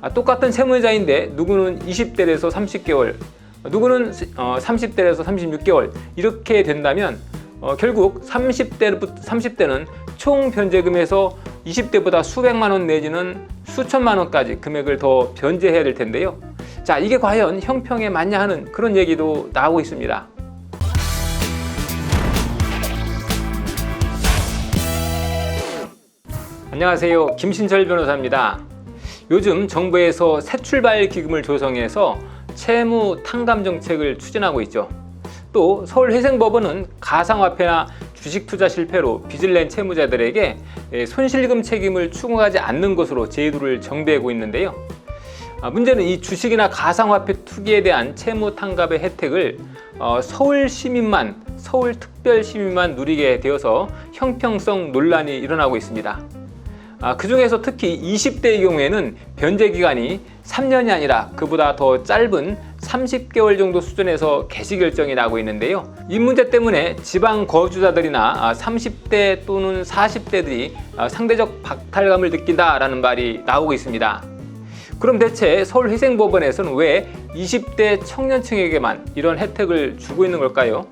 똑같은 채무자인데 누구는 20대에서 30개월, 누구는 30대에서 36개월 이렇게 된다면 결국 30대는 총 변제금에서 20대보다 수백만 원 내지는 수천만 원까지 금액을 더 변제해야 될 텐데요. 자, 이게 과연 형평에 맞냐 하는 그런 얘기도 나오고 있습니다. 안녕하세요. 김신철 변호사입니다. 요즘 정부에서 새출발 기금을 조성해서 채무 탕감 정책을 추진하고 있죠. 또 서울회생법원은 가상화폐나 주식 투자 실패로 빚을 낸 채무자들에게 손실금 책임을 추궁하지 않는 것으로 제도를 정비하고 있는데요. 문제는 이 주식이나 가상화폐 투기에 대한 채무 탕감의 혜택을 서울 특별 시민만 누리게 되어서 형평성 논란이 일어나고 있습니다. 그 중에서 특히 20대의 경우에는 변제 기간이 3년이 아니라 그보다 더 짧은 30개월 정도 수준에서 개시 결정이 나고 있는데요. 이 문제 때문에 지방 거주자들이나 30대 또는 40대들이 상대적 박탈감을 느낀다라는 말이 나오고 있습니다. 그럼 대체 서울회생법원에서는 왜 20대 청년층에게만 이런 혜택을 주고 있는 걸까요?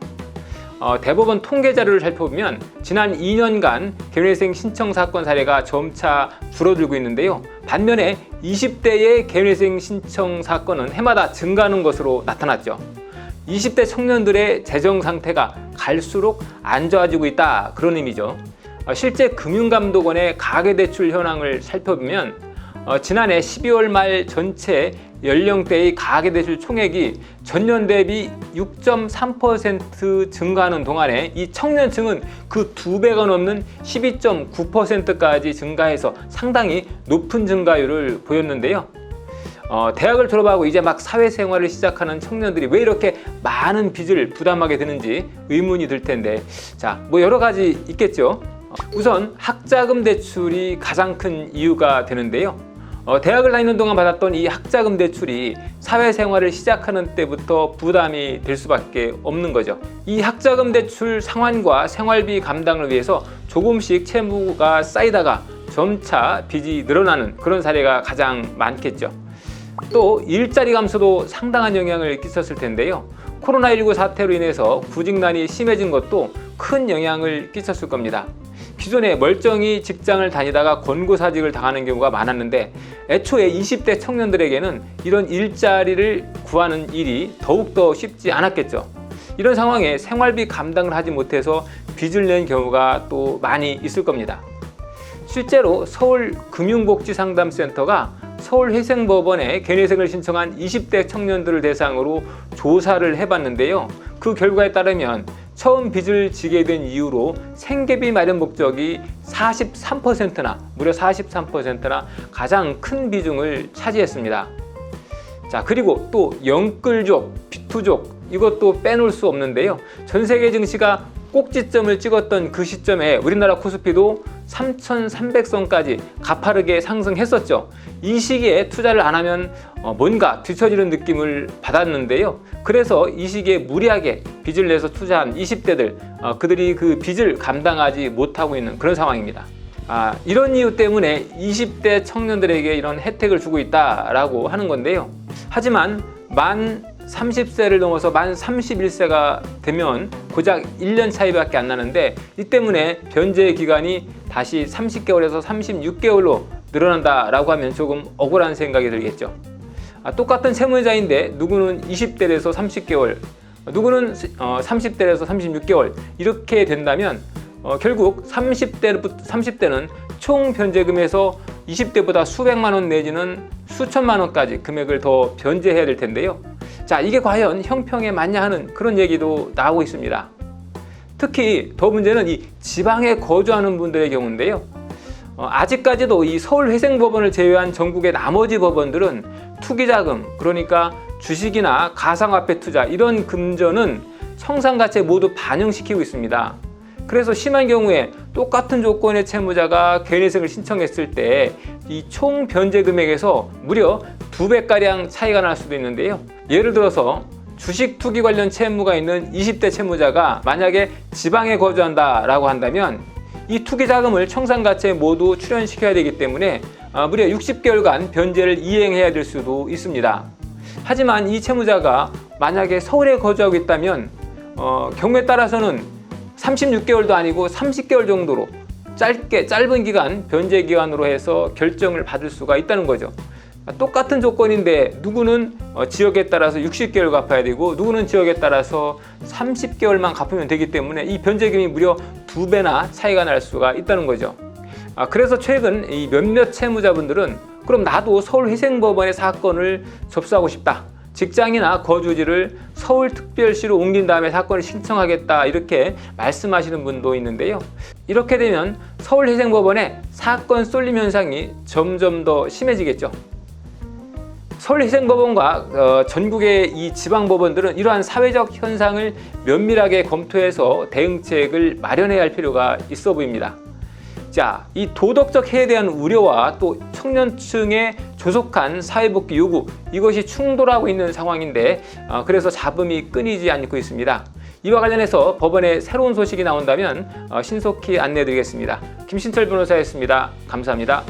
대법원 통계 자료를 살펴보면 지난 2년간 개인회생 신청 사건 사례가 점차 줄어들고 있는데요. 반면에 20대의 개인회생 신청 사건은 해마다 증가하는 것으로 나타났죠. 20대 청년들의 재정 상태가 갈수록 안 좋아지고 있다, 그런 의미죠. 실제 금융감독원의 가계대출 현황을 살펴보면 지난해 12월 말 전체 연령대의 가계대출 총액이 전년 대비 6.3% 증가하는 동안에 이 청년층은 그 2배가 넘는 12.9%까지 증가해서 상당히 높은 증가율을 보였는데요. 대학을 졸업하고 이제 막 사회생활을 시작하는 청년들이 왜 이렇게 많은 빚을 부담하게 되는지 의문이 들 텐데, 자, 여러 가지 있겠죠. 우선 학자금 대출이 가장 큰 이유가 되는데요. 대학을 다니는 동안 받았던 이 학자금 대출이 사회생활을 시작하는 때부터 부담이 될 수밖에 없는 거죠. 이 학자금 대출 상환과 생활비 감당을 위해서 조금씩 채무가 쌓이다가 점차 빚이 늘어나는 그런 사례가 가장 많겠죠. 또 일자리 감소도 상당한 영향을 끼쳤을 텐데요. 코로나19 사태로 인해서 구직난이 심해진 것도 큰 영향을 끼쳤을 겁니다. 기존에 멀쩡히 직장을 다니다가 권고사직을 당하는 경우가 많았는데 애초에 20대 청년들에게는 이런 일자리를 구하는 일이 더욱더 쉽지 않았겠죠. 이런 상황에 생활비 감당을 하지 못해서 빚을 낸 경우가 또 많이 있을 겁니다. 실제로 서울금융복지상담센터가 서울회생법원에 개인회생을 신청한 20대 청년들을 대상으로 조사를 해봤는데요. 그 결과에 따르면 처음 빚을 지게 된 이유로 생계비 마련 목적이 43%나 무려 43%나 가장 큰 비중을 차지했습니다. 자, 그리고 또 영끌족, 비투족 이것도 빼놓을 수 없는데요. 전 세계 증시가 꼭지점을 찍었던 그 시점에 우리나라 코스피도 3,300선까지 가파르게 상승했었죠. 이 시기에 투자를 안 하면 뭔가 뒤처지는 느낌을 받았는데요. 그래서 이 시기에 무리하게 빚을 내서 투자한 20대들, 그들이 그 빚을 감당하지 못하고 있는 그런 상황입니다. 이런 이유 때문에 20대 청년들에게 이런 혜택을 주고 있다라고 하는 건데요. 하지만 만 30세를 넘어서 만 31세가 되면 고작 1년 차이밖에 안 나는데 이 때문에 변제 기간이 다시 30개월에서 36개월로 늘어난다라고 하면 조금 억울한 생각이 들겠죠. 똑같은 채무자인데 누구는 20대에서 30개월, 누구는 30대에서 36개월 이렇게 된다면 결국 30대는 총 변제금에서 20대보다 수백만 원 내지는 수천만 원까지 금액을 더 변제해야 될 텐데요. 자, 이게 과연 형평에 맞냐 하는 그런 얘기도 나오고 있습니다. 특히 더 문제는 이 지방에 거주하는 분들의 경우인데요. 아직까지도 이 서울회생법원을 제외한 전국의 나머지 법원들은 투기자금, 그러니까 주식이나 가상화폐 투자 이런 금전은 청산가치에 모두 반영시키고 있습니다. 그래서 심한 경우에 똑같은 조건의 채무자가 개인회생을 신청했을 때 이 총 변제 금액에서 무려 2배가량 차이가 날 수도 있는데요. 예를 들어서 주식 투기 관련 채무가 있는 20대 채무자가 만약에 지방에 거주한다라고 한다면 이 투기 자금을 청산가치에 모두 출연시켜야 되기 때문에 무려 60개월간 변제를 이행해야 될 수도 있습니다. 하지만 이 채무자가 만약에 서울에 거주하고 있다면 경우에 따라서는 36개월도 아니고 30개월 정도로 짧은 기간 변제 기간으로 해서 결정을 받을 수가 있다는 거죠. 똑같은 조건인데 누구는 지역에 따라서 60개월 갚아야 되고 누구는 지역에 따라서 30개월만 갚으면 되기 때문에 이 변제금이 무려 2배나 차이가 날 수가 있다는 거죠. 그래서 최근 이 몇몇 채무자분들은 그럼 나도 서울회생법원의 사건을 접수하고 싶다. 직장이나 거주지를 서울특별시로 옮긴 다음에 사건을 신청하겠다 이렇게 말씀하시는 분도 있는데요. 이렇게 되면 서울회생법원의 사건 쏠림 현상이 점점 더 심해지겠죠. 서울회생법원과 전국의 이 지방법원들은 이러한 사회적 현상을 면밀하게 검토해서 대응책을 마련해야 할 필요가 있어 보입니다. 자, 이 도덕적 해에 대한 우려와 또 청년층의 조속한 사회복귀 요구, 이것이 충돌하고 있는 상황인데 그래서 잡음이 끊이지 않고 있습니다. 이와 관련해서 법원에 새로운 소식이 나온다면 신속히 안내해 드리겠습니다. 김신철 변호사였습니다. 감사합니다.